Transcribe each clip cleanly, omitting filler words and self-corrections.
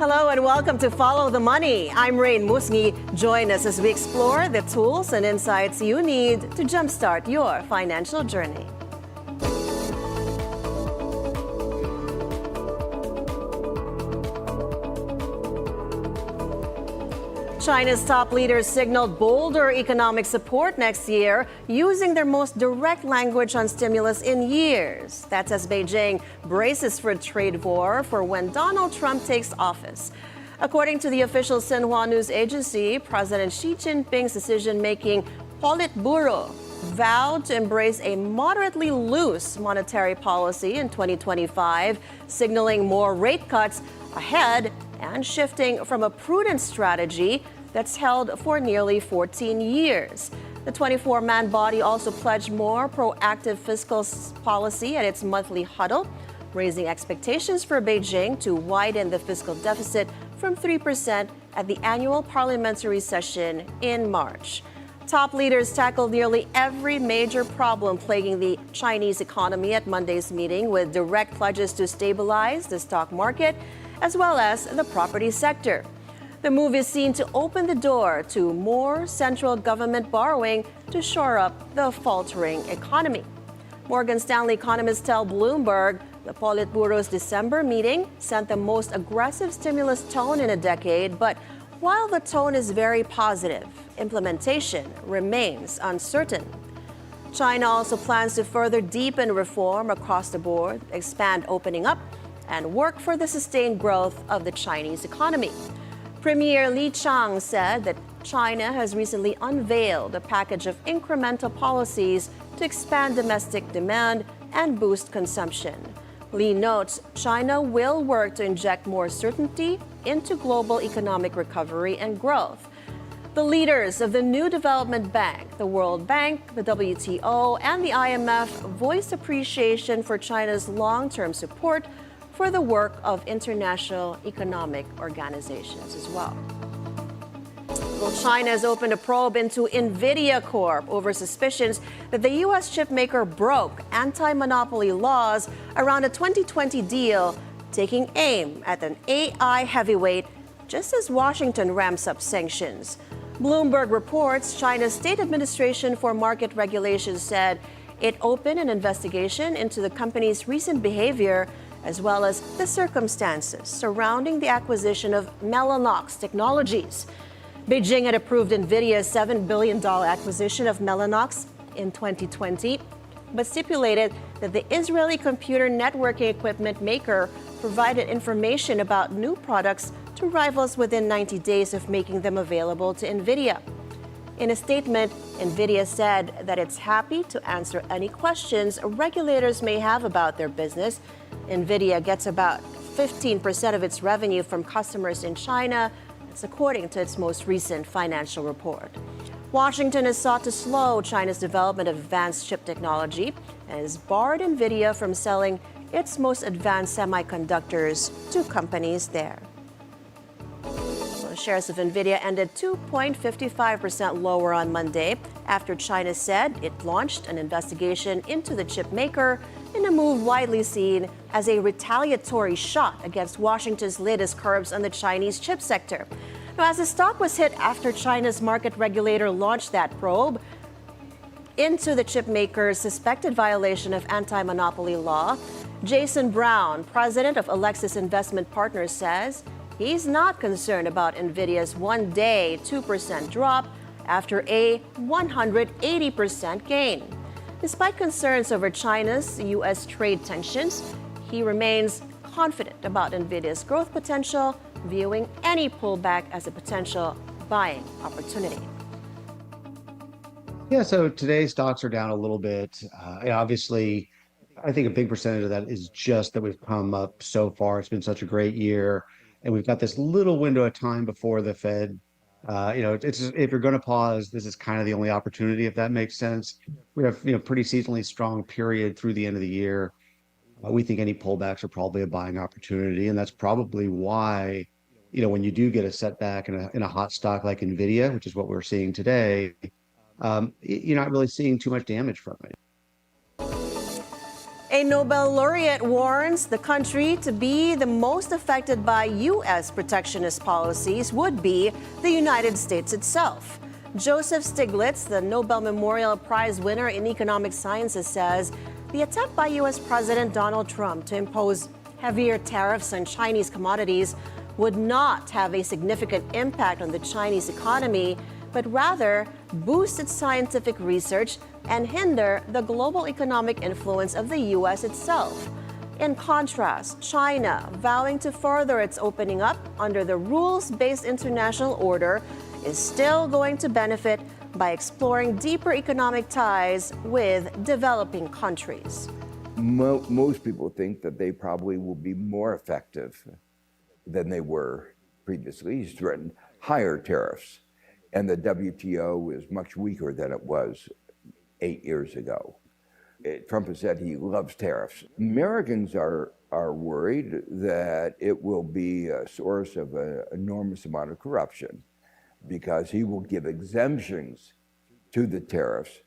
Hello and welcome to Follow the Money. I'm Raine Musñgi. Join us as we explore the tools and insights you need to jumpstart your financial journey. China's top leaders signaled bolder economic support next year, using their most direct language on stimulus in years. That's as Beijing braces for a trade war for when Donald Trump takes office. According to the official Xinhua news agency, President Xi Jinping's decision-making Politburo vowed to embrace a moderately loose monetary policy in 2025, signaling more rate cuts ahead and shifting from a prudent strategy that's held for nearly 14 years. The 24-man body also pledged more proactive fiscal policy at its monthly huddle, raising expectations for Beijing to widen the fiscal deficit from 3% at the annual parliamentary session in March. Top leaders tackled nearly every major problem plaguing the Chinese economy at Monday's meeting, with direct pledges to stabilize the stock market as well as the property sector. The move is seen to open the door to more central government borrowing to shore up the faltering economy. Morgan Stanley economists tell Bloomberg the Politburo's December meeting sent the most aggressive stimulus tone in a decade, but while the tone is very positive, implementation remains uncertain. China also plans to further deepen reform across the board, expand opening up, and work for the sustained growth of the Chinese economy. Premier Li Qiang said that China has recently unveiled a package of incremental policies to expand domestic demand and boost consumption. Li notes China will work to inject more certainty into global economic recovery and growth. The leaders of the New Development Bank, the World Bank, the WTO, and the IMF voiced appreciation for China's long-term support for the work of international economic organizations as well. Well, China has opened a probe into Nvidia Corp over suspicions that the U.S. chip maker broke anti-monopoly laws around a 2020 deal, taking aim at an AI heavyweight just as Washington ramps up sanctions. Bloomberg reports China's State Administration for Market Regulation said it opened an investigation into the company's recent behavior as well as the circumstances surrounding the acquisition of Mellanox Technologies. Beijing had approved Nvidia's $7 billion acquisition of Mellanox in 2020, but stipulated that the Israeli computer networking equipment maker provided information about new products to rivals within 90 days of making them available to Nvidia. In a statement, Nvidia said that it's happy to answer any questions regulators may have about their business. Nvidia gets about 15% of its revenue from customers in China. That's according to its most recent financial report. Washington has sought to slow China's development of advanced chip technology and has barred Nvidia from selling its most advanced semiconductors to companies there. Shares of Nvidia ended 2.55% lower on Monday after China said it launched an investigation into the chip maker in a move widely seen as a retaliatory shot against Washington's latest curbs on the Chinese chip sector. Now, as the stock was hit after China's market regulator launched that probe into the chip maker's suspected violation of anti-monopoly law, Jason Brown, president of Alexis Investment Partners, says he's not concerned about Nvidia's one-day 2% drop after a 180% gain. Despite concerns over China's U.S. trade tensions, he remains confident about Nvidia's growth potential, viewing any pullback as a potential buying opportunity. Yeah, so today stocks are down a little bit. Obviously, I think a big percentage of that is just that we've come up so far. It's been such a great year. And we've got this little window of time before the Fed. It's if you're going to pause, this is kind of the only opportunity, if that makes sense. We have pretty seasonally strong period through the end of the year. We think any pullbacks are probably a buying opportunity, and that's probably why when you do get a setback in a hot stock like Nvidia, which is what we're seeing today, you're not really seeing too much damage from it. A Nobel laureate warns the country to be the most affected by U.S. protectionist policies would be the United States itself. Joseph Stiglitz, the Nobel Memorial Prize winner in economic sciences, says the attempt by U.S. President Donald Trump to impose heavier tariffs on Chinese commodities would not have a significant impact on the Chinese economy, but rather boost its scientific research and hinder the global economic influence of the U.S. itself. In contrast, China, vowing to further its opening up under the rules-based international order, is still going to benefit by exploring deeper economic ties with developing countries. Most people think that they probably will be more effective than they were previously. He's threatened higher tariffs, and the WTO is much weaker than it was 8 years ago. Trump has said he loves tariffs. Americans are worried that it will be a source of an enormous amount of corruption, because he will give exemptions to the tariffs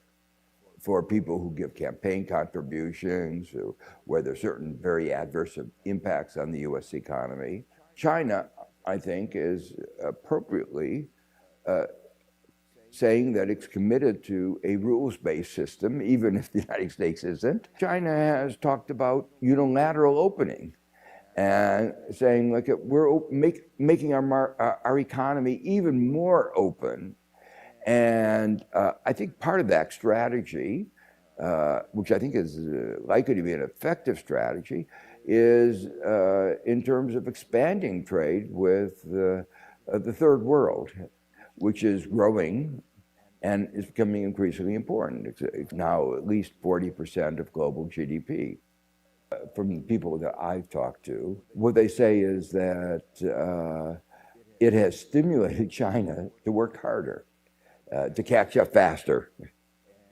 for people who give campaign contributions, or where there are certain very adverse impacts on the U.S. economy. China, I think, is appropriately saying that it's committed to a rules-based system, even if the United States isn't. China has talked about unilateral opening and saying, look, we're making our economy even more open. And I think part of that strategy, which I think is likely to be an effective strategy, is in terms of expanding trade with the third world, which is growing and is becoming increasingly important. It's now at least 40% of global GDP. From the people that I've talked to, what they say is that it has stimulated China to work harder, to catch up faster.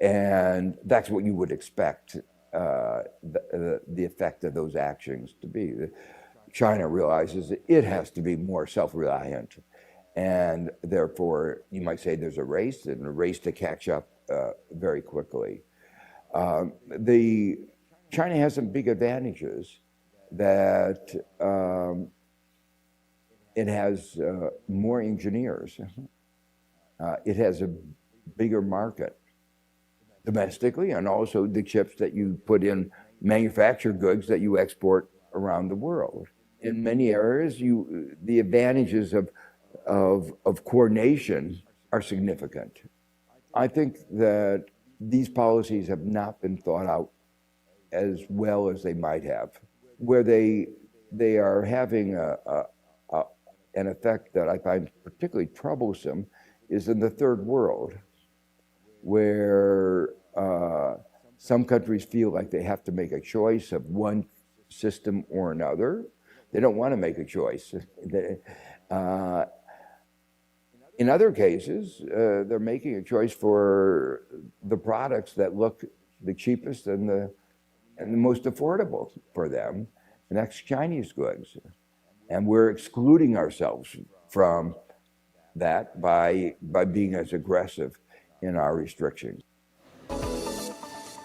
And that's what you would expect the effect of those actions to be. China realizes that it has to be more self-reliant. And therefore, you might say there's a race to catch up very quickly. China has some big advantages, that it has more engineers. It has a bigger market domestically, and also the chips that you put in manufactured goods that you export around the world. In many areas, the advantages of coordination are significant. I think that these policies have not been thought out as well as they might have. Where they are having an effect that I find particularly troublesome is in the third world, where some countries feel like they have to make a choice of one system or another. They don't want to make a choice. In other cases, they're making a choice for the products that look the cheapest and the most affordable for them, and that's Chinese goods. And we're excluding ourselves from that by being as aggressive in our restrictions.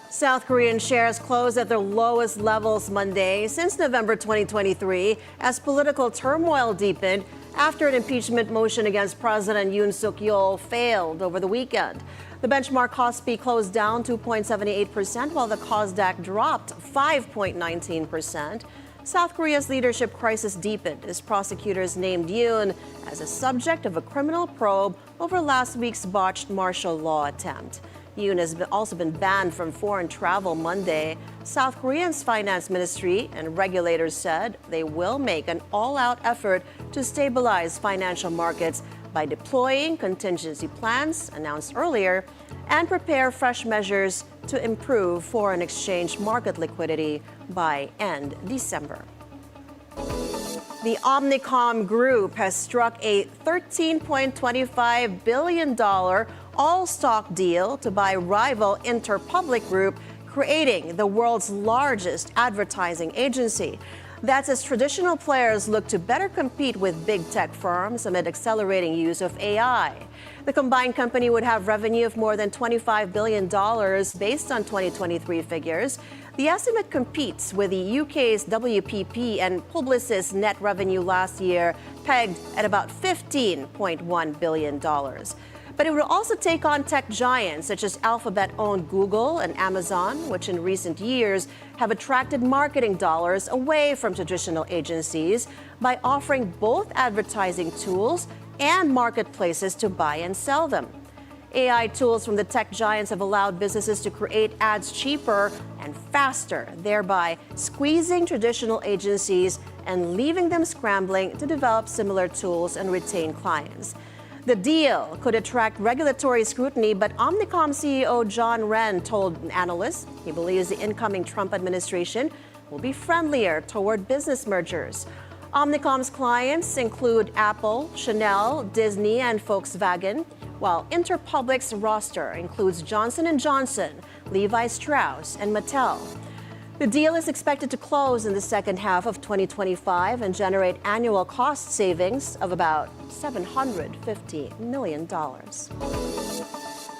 South Korean shares closed at their lowest levels Monday since November 2023 as political turmoil deepened after an impeachment motion against President Yoon Suk-yeol failed over the weekend. The benchmark Kospi closed down 2.78%, while the Kosdaq dropped 5.19%. South Korea's leadership crisis deepened as prosecutors named Yoon as a subject of a criminal probe over last week's botched martial law attempt. Yoon has also been banned from foreign travel Monday. South Korea's finance ministry and regulators said they will make an all-out effort to stabilize financial markets by deploying contingency plans announced earlier and prepare fresh measures to improve foreign exchange market liquidity by end December. The Omnicom Group has struck a $13.25 billion all-stock deal to buy rival Interpublic Group, creating the world's largest advertising agency. That's as traditional players look to better compete with big tech firms amid accelerating use of AI. The combined company would have revenue of more than $25 billion based on 2023 figures. The estimate competes with the UK's WPP and Publicis net revenue last year, pegged at about $15.1 billion. But it will also take on tech giants such as Alphabet-owned Google and Amazon, which in recent years have attracted marketing dollars away from traditional agencies by offering both advertising tools and marketplaces to buy and sell them. AI tools from the tech giants have allowed businesses to create ads cheaper and faster, thereby squeezing traditional agencies and leaving them scrambling to develop similar tools and retain clients. The deal could attract regulatory scrutiny, but Omnicom CEO John Wren told analysts he believes the incoming Trump administration will be friendlier toward business mergers. Omnicom's clients include Apple, Chanel, Disney, and Volkswagen, while Interpublic's roster includes Johnson & Johnson, Levi Strauss, and Mattel. The deal is expected to close in the second half of 2025 and generate annual cost savings of about $750 million.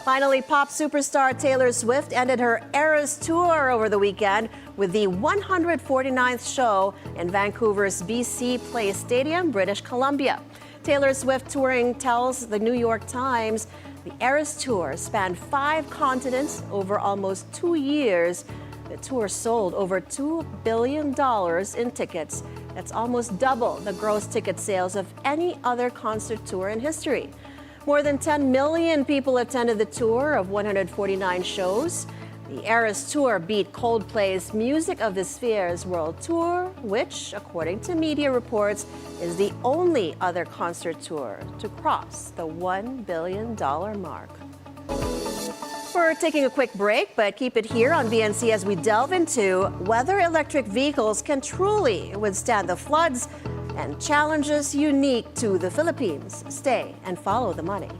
Finally, pop superstar Taylor Swift ended her Eras Tour over the weekend with the 149th show in Vancouver's BC Place Stadium, British Columbia. Taylor Swift touring tells the New York Times the Eras Tour spanned 5 continents over almost 2 years. The tour sold over $2 billion in tickets. That's almost double the gross ticket sales of any other concert tour in history. More than 10 million people attended the tour of 149 shows. The Eras Tour beat Coldplay's Music of the Spheres World Tour, which, according to media reports, is the only other concert tour to cross the $1 billion mark. We're taking a quick break, but keep it here on BNC as we delve into whether electric vehicles can truly withstand the floods and challenges unique to the Philippines. Stay and follow the money.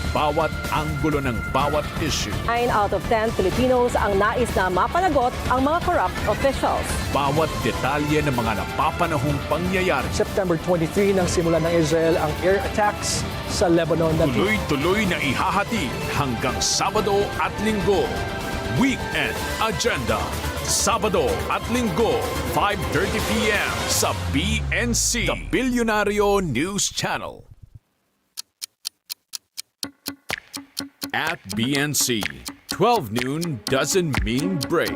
Bawat anggulo ng bawat issue. 9 out of 10 Filipinos ang nais na mapanagot ang mga corrupt officials. Bawat detalye ng mga napapanahong pangyayari. September 23 nang simulan ng Israel ang air attacks sa Lebanon. Tuloy-tuloy na ihahati hanggang Sabado at Linggo. Weekend Agenda. Sabado at Linggo, 5:30 p.m. sa BNC, The Bilyonaryo News Channel. At BNC, 12 noon doesn't mean break.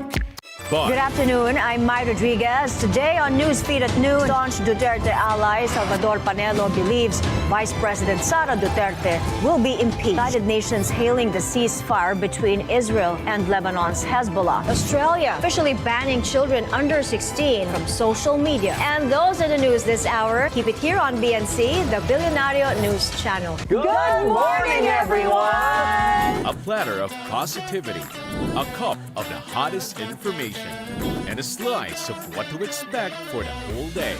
Good afternoon, I'm Mai Rodriguez. Today on Newsfeed at noon, staunch Duterte ally Salvador Panelo believes Vice President Sara Duterte will be impeached. United Nations hailing the ceasefire between Israel and Lebanon's Hezbollah. Australia officially banning children under 16 from social media. And those are the news this hour. Keep it here on BNC, the Bilyonaryo News Channel. Good morning, everyone! A platter of positivity, a cup of the hottest information, and a slice of what to expect for the whole day.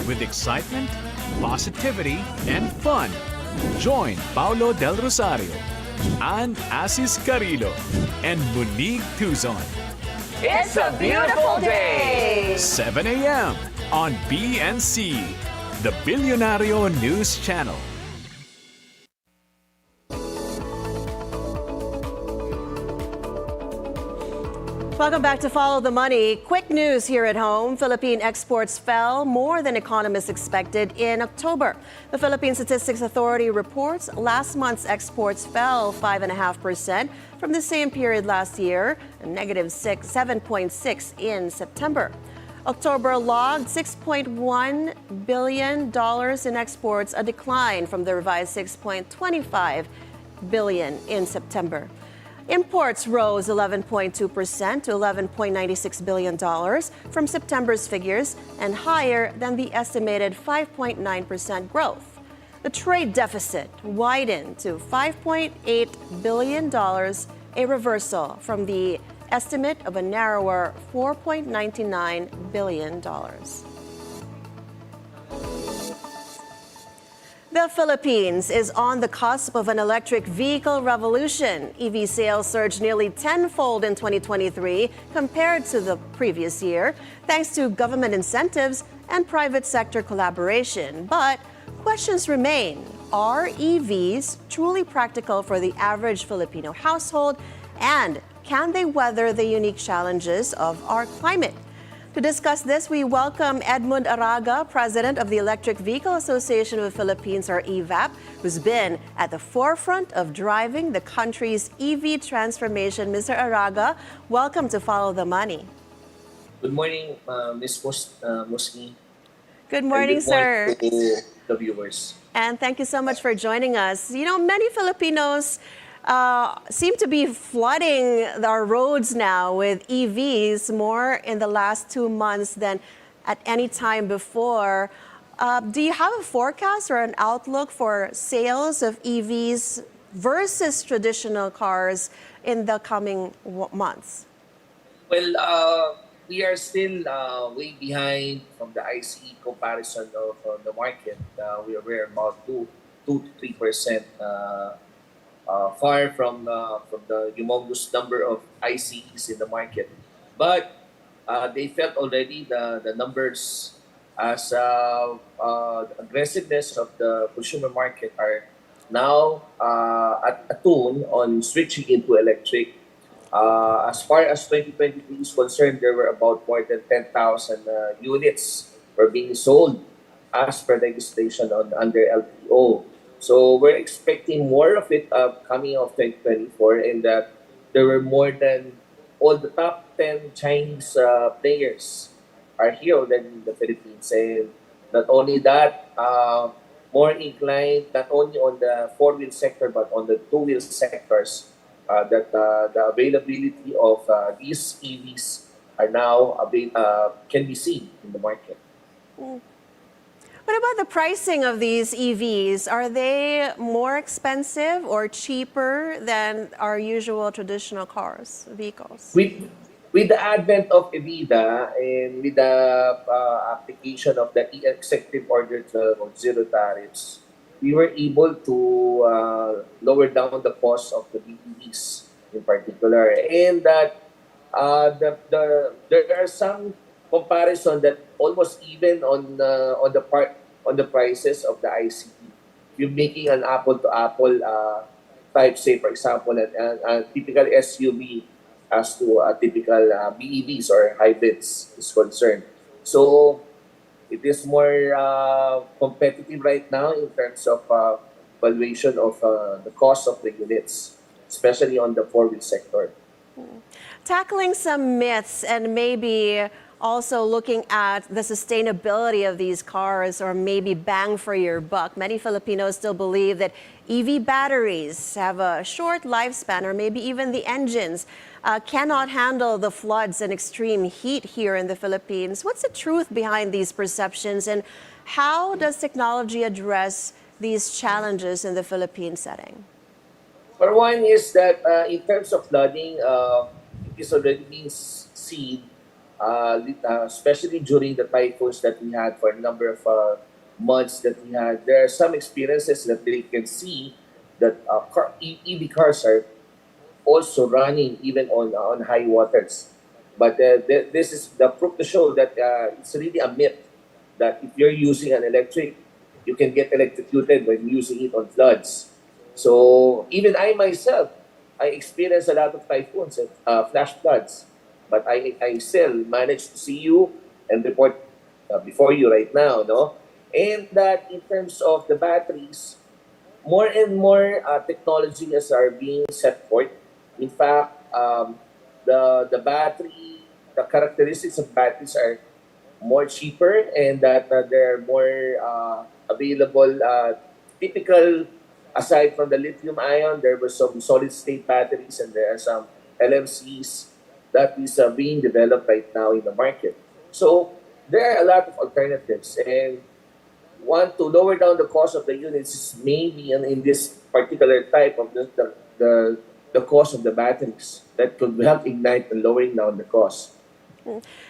With excitement, positivity, and fun. Join Paulo Del Rosario, Ann Asis Carrillo, and Monique Tuzon. It's a beautiful day! 7 a.m. on BNC, the Bilyonaryo News Channel. Welcome back to Follow the Money. Quick news here at home. Philippine exports fell more than economists expected in October. The Philippine Statistics Authority reports last month's exports fell 5.5% from the same period last year, a negative 7.6% in September. October logged $6.1 billion in exports, a decline from the revised $6.25 billion in September. Imports rose 11.2% to $11.96 billion from September's figures and higher than the estimated 5.9% growth. The trade deficit widened to $5.8 billion, a reversal from the estimate of a narrower $4.99 billion. The Philippines is on the cusp of an electric vehicle revolution. EV sales surged nearly tenfold in 2023 compared to the previous year, thanks to government incentives and private sector collaboration. But questions remain. Are EVs truly practical for the average Filipino household? And can they weather the unique challenges of our climate? To discuss this, we welcome Edmund Araga, President of the Electric Vehicle Association of the Philippines, or EVAP, who's been at the forefront of driving the country's EV transformation. Mr. Araga, welcome to Follow the Money. Good morning, Ms. Musñgi. Good morning, sir. Good morning to the viewers. And thank you so much for joining us. You know, many Filipinos seem to be flooding our roads now with EVs more in the last 2 months than at any time before. Do you have a forecast or an outlook for sales of EVs versus traditional cars in the coming months? Well, we are still way behind from the ICE comparison of the market. We are about 2 to 3% far from the humongous number of ICEs in the market. But they felt already the numbers as the aggressiveness of the consumer market are now at a tune on switching into electric. As far as 2023 is concerned, there were about more than 10,000 units were being sold as per legislation under LTO. So we're expecting more of it coming of 2024, in that there were more than all the top 10 Chinese players are here already in the Philippines. And not only that, more inclined not only on the four-wheel sector but on the two-wheel sectors, that the availability of these EVs are now can be seen in the market. What about the pricing of these EVs? Are they more expensive or cheaper than our usual traditional vehicles? With the advent of Nvidia and with the application of the Executive Order 12 on zero tariffs, we were able to lower down the cost of the BEVs in particular. And that there are some comparison that almost even on the prices of the ICE. You're making an apple to apple type, say for example, a typical SUV as to a typical BEVs or hybrids is concerned. So it is more competitive right now in terms of valuation of the cost of the units, especially on the four-wheel sector. Tackling some myths and maybe also looking at the sustainability of these cars, or maybe bang for your buck. Many Filipinos still believe that EV batteries have a short lifespan, or maybe even the engines cannot handle the floods and extreme heat here in the Philippines. What's the truth behind these perceptions, and how does technology address these challenges in the Philippine setting? For one is that in terms of flooding, it is already being seen, especially during the typhoons that we had for a number of months that we had. There are some experiences that they can see that EV cars are also running even on high waters. But this is the proof to show that it's really a myth that if you're using an electric, you can get electrocuted when using it on floods. So even I myself, I experienced a lot of typhoons and flash floods. But I still managed to see you and report before you right now, no? And that in terms of the batteries, more and more technologies are being set forth. In fact, the characteristics of batteries are more cheaper, and that they're more available. Typical, aside from the lithium ion, there were some solid state batteries, and there are some LMCs that is being developed right now in the market. So there are a lot of alternatives, and one to lower down the cost of the units is maybe in this particular type of the cost of the batteries that could help ignite and lowering down the cost.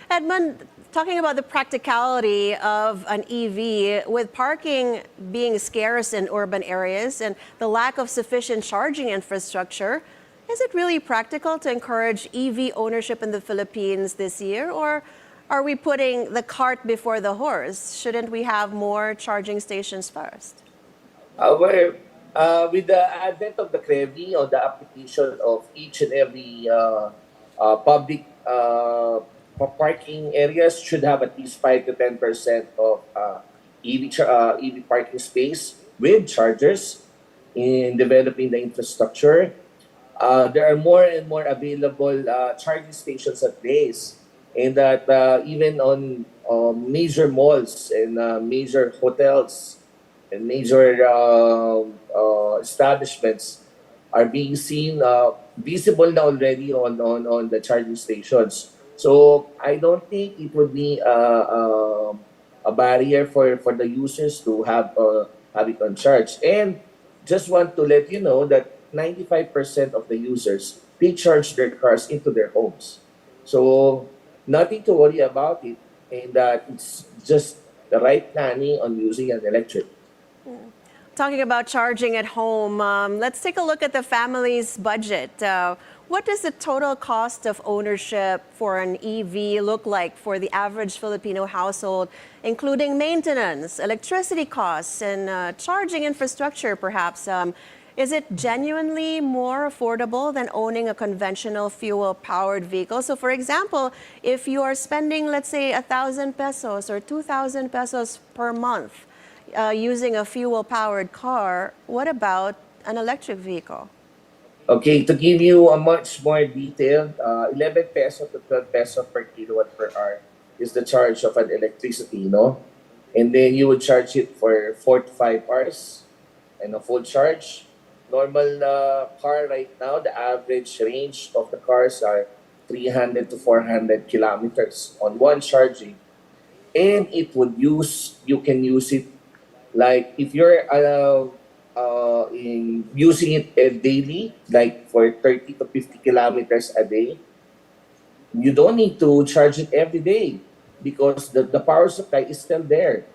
Edmund, talking about the practicality of an EV, with parking being scarce in urban areas and the lack of sufficient charging infrastructure, is it really practical to encourage EV ownership in the Philippines this year, or are we putting the cart before the horse? Shouldn't we have more charging stations first? With the advent of the CREVI or the application of each and every public parking areas should have at least 5 to 10% of EV parking space with chargers in developing the infrastructure. There are more and more available charging stations at base, and that even on major malls and major hotels and major establishments are being seen visible now already on the charging stations. So I don't think it would be a barrier for the users to have it on charge. And just want to let you know that 95% of the users, they charge their cars into their homes. So nothing to worry about it, and that it's just the right planning on using an electric. Talking about charging at home, let's take a look at the family's budget. What does the total cost of ownership for an EV look like for the average Filipino household, including maintenance, electricity costs, and charging infrastructure, perhaps? Is it genuinely more affordable than owning a conventional fuel-powered vehicle? So, for example, if you are spending, let's say, 1,000 pesos or 2,000 pesos per month using a fuel-powered car, what about an electric vehicle? Okay, to give you a much more detailed, 11 peso to 12 peso per kilowatt per hour is the charge of an electricity, no? And then you would charge it for 4 to 5 hours and a full charge. Normal car right now, the average range of the cars are 300 to 400 kilometers on one charging. And you can use it like if you're using it daily, like for 30 to 50 kilometers a day, you don't need to charge it every day because the power supply is still there.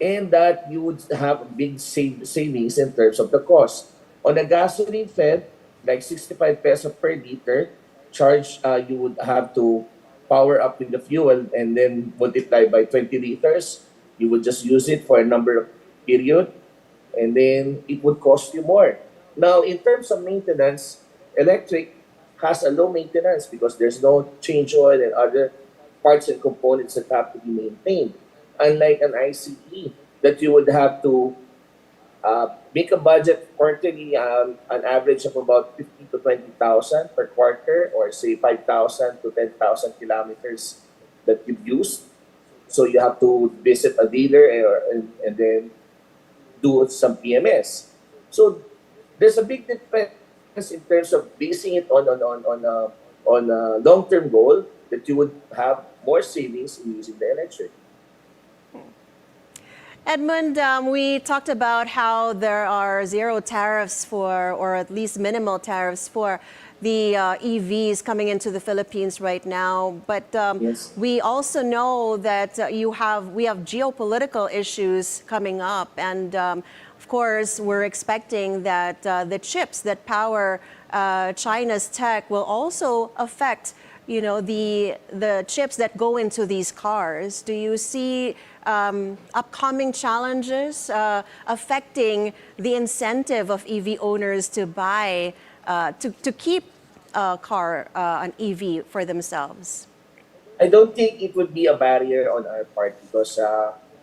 And that you would have big savings in terms of the cost. On a gasoline fed, like 65 peso per liter, charge you would have to power up with the fuel and then multiply by 20 liters. You would just use it for a number of period, and then it would cost you more. Now, in terms of maintenance, electric has a low maintenance because there's no change oil and other parts and components that have to be maintained. Unlike an ICE that you would have to make a budget quarterly, an average of about 50 to 20,000 per quarter, or say 5,000 to 10,000 kilometers that you've used. So you have to visit a dealer and then do some PMS. So there's a big difference in terms of basing it on a long-term goal that you would have more savings in using the electric. Edmund, we talked about how there are zero tariffs for, or at least minimal tariffs for the EVs coming into the Philippines right now. But Yes. we also know that we have geopolitical issues coming up. And of course, we're expecting that the chips that power China's tech will also affect the chips that go into these cars. Do you see upcoming challenges affecting the incentive of EV owners to buy, to keep a car, an EV for themselves? I don't think it would be a barrier on our part because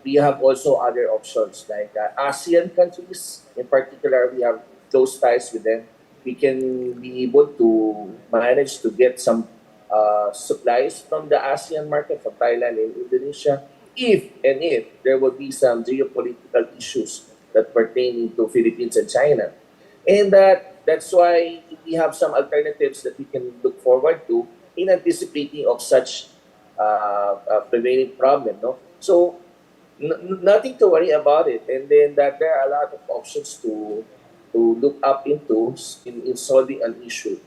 we have also other options like ASEAN countries. In particular, we have close ties with them. We can be able to manage to get some supplies from the ASEAN market, from Thailand and Indonesia, if there will be some geopolitical issues that pertain to Philippines and China. And that's why we have some alternatives that we can look forward to in anticipating of such prevailing problem. No? So nothing to worry about it. And then that there are a lot of options to look up into in solving an issue.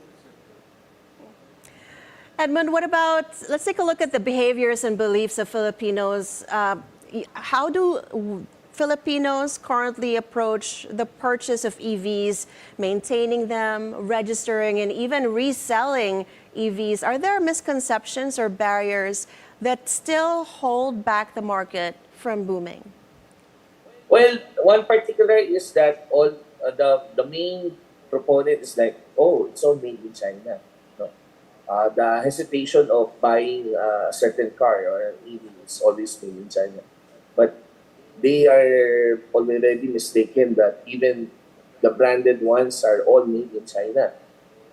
Edmund, let's take a look at the behaviors and beliefs of Filipinos. How do Filipinos currently approach the purchase of EVs, maintaining them, registering, and even reselling EVs? Are there misconceptions or barriers that still hold back the market from booming? Well, one particular is that all the main proponent is like, oh, it's all made in China. No? The hesitation of buying a certain car or EV is always made in China. But they are already mistaken that even the branded ones are all made in China.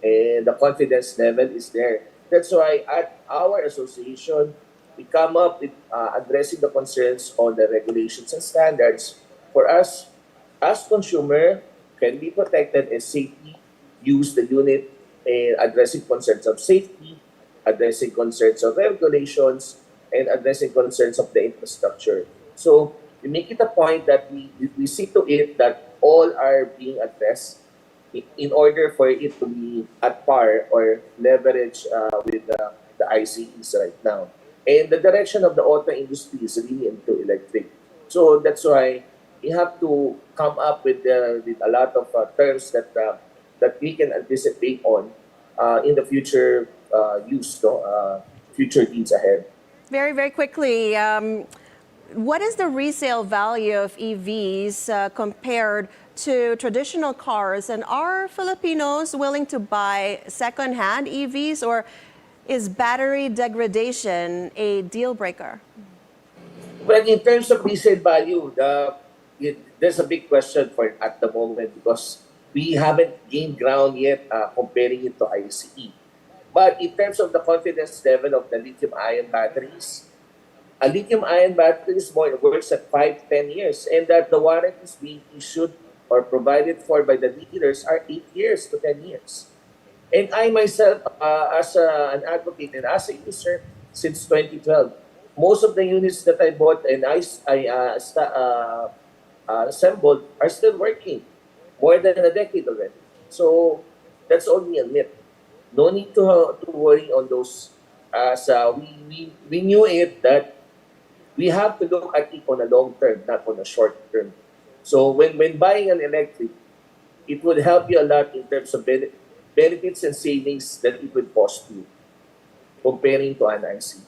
And the confidence level is there. That's why at our association, we come up with addressing the concerns on the regulations and standards for us as consumer can be protected and safely use the unit and addressing concerns of safety, addressing concerns of regulations, and addressing concerns of the infrastructure. So we make it a point that we see to it that all are being addressed in order for it to be at par or leverage with the ICEs right now. And the direction of the auto industry is really into electric. So that's why we have to come up with a lot of terms that we can anticipate on in the future future needs ahead. Very, very quickly, what is the resale value of EVs compared to traditional cars? And are Filipinos willing to buy second-hand EVs, or is battery degradation a deal breaker? Well, in terms of resale value, there's a big question for at the moment because we haven't gained ground yet comparing it to ICE. But in terms of the confidence level of the lithium-ion batteries, a lithium-ion battery works at 5-10 years, and that the warranties being issued or provided for by the dealers are 8 years to 10 years. And I myself, as an advocate and as a user since 2012, most of the units that I bought and I assembled are still working more than a decade already. So that's only a myth. No need to worry on those. As we knew it that we have to look at it on a long term, not on a short term. So when buying an electric, it would help you a lot in terms of benefits and savings that it would cost you comparing to an ICE.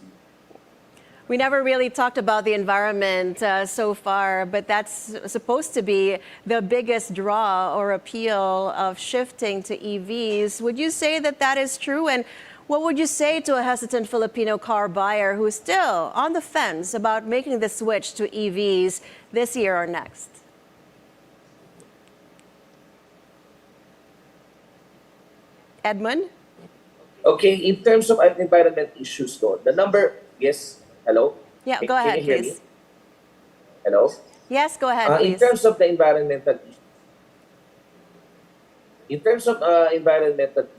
We never really talked about the environment so far, but that's supposed to be the biggest draw or appeal of shifting to EVs. Would you say that that is true? And what would you say to a hesitant Filipino car buyer who is still on the fence about making the switch to EVs this year or next? Edmund? Okay, in terms of environment issues, though, the number, yes, hello? Yeah, go ahead, Can you hear please. me? Hello? Yes, go ahead, please. In terms of the environmental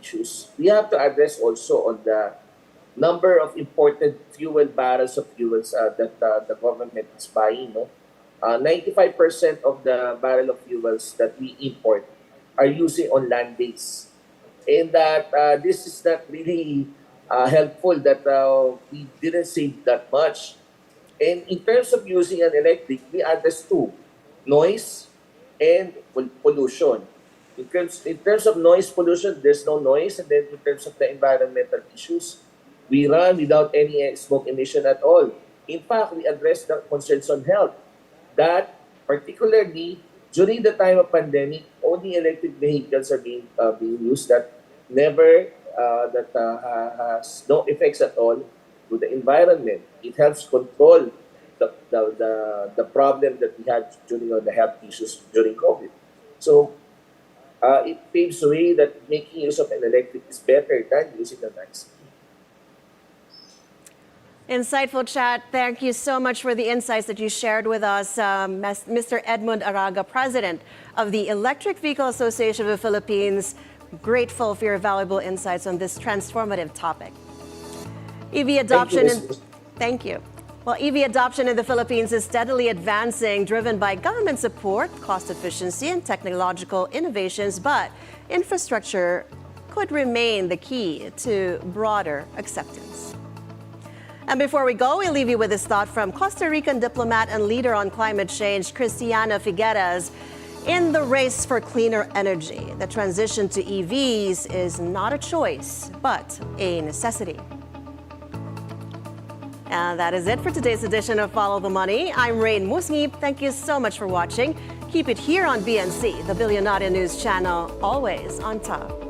issues, we have to address also on the number of imported barrels of fuels that the government is buying. No? 95% of the barrel of fuels that we import are using on land base. And that this is not really helpful that we didn't save that much. And in terms of using an electric, we address two, noise and pollution. In terms of noise pollution, there's no noise. And then in terms of the environmental issues, we run without any smoke emission at all. In fact, we address the concerns on health. That particularly during the time of pandemic, only electric vehicles are being used that never has no effects at all to the environment. It helps control the problem that we had during the health issues during COVID. So it paves the way that making use of an electric is better than using an ICE. Insightful chat. Thank you so much for the insights that you shared with us, Mr. Edmund Araga, President of the Electric Vehicle Association of the Philippines. Grateful for your valuable insights on this transformative topic. EV adoption. Thank you. Well, EV adoption in the Philippines is steadily advancing, driven by government support, cost efficiency, and technological innovations, but infrastructure could remain the key to broader acceptance. And before we go, we'll leave you with this thought from Costa Rican diplomat and leader on climate change, Cristiana Figueras. In the race for cleaner energy, the transition to EVs is not a choice, but a necessity. And that is it for today's edition of Follow the Money. I'm Raine Musñgi. Thank you so much for watching. Keep it here on BNC, the Billionaire News Channel, always on top.